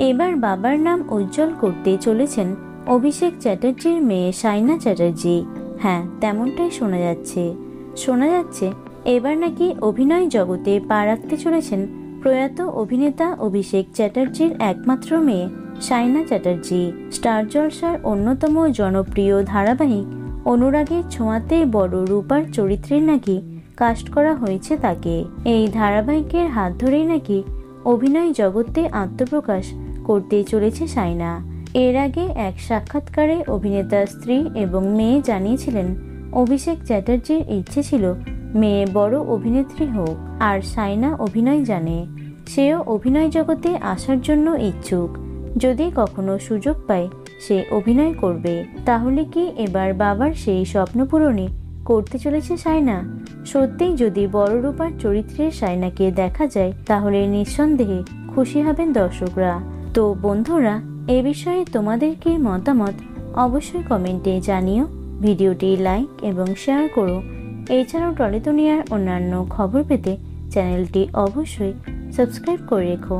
এবার বাবার নাম উজ্জ্বল করতে চলেছেন অভিষেক চ্যাটার্জির মেয়ে সাইনা চ্যাটার্জি। হ্যাঁ, তেমনটাই শোনা যাচ্ছে এবার নাকি অভিনয় জগতে পা রাখতে চলেছেন প্রয়াত অভিনেতা অভিষেক চ্যাটার্জির একমাত্র মেয়ে সাইনা চ্যাটার্জি। স্টার জলসার অন্যতম জনপ্রিয় ধারাবাহিক অনুরাগের ছোঁয়াতে বড় রূপার চরিত্রে নাকি কাস্ট করা হয়েছে তাকে। এই ধারাবাহিকের হাত ধরেই নাকি অভিনয় জগতে আত্মপ্রকাশ করতে চলেছে সাইনা। এর আগে এক সাক্ষাৎকারে অভিনেতার স্ত্রী এবং মেয়ে জানিয়েছিলেন অভিষেক চ্যাটার্জির ইচ্ছে ছিল মেয়ে বড় অভিনেত্রী হোক, আর সাইনা অভিনয় জানে, সেও অভিনয় জগতে আসার জন্য ইচ্ছুক। যদি কখনো সুযোগ পায় সে অভিনয় করবে। তাহলে কি এবার বাবার সেই স্বপ্ন পূরণে করতে চলেছে সাইনা? সত্যিই যদি বড় রূপার চরিত্রে সাইনাকে দেখা যায় তাহলে নিঃসন্দেহে খুশি হবেন দর্শকরা। তো বন্ধুরা, এ বিষয়ে তোমাদের কি মতামত অবশ্যই কমেন্টে জানিও। ভিডিওটি লাইক এবং শেয়ার করো। এছাড়াও টলি দুনিয়ার অন্যান্য খবর পেতে চ্যানেলটি অবশ্যই সাবস্ক্রাইব করে রেখো।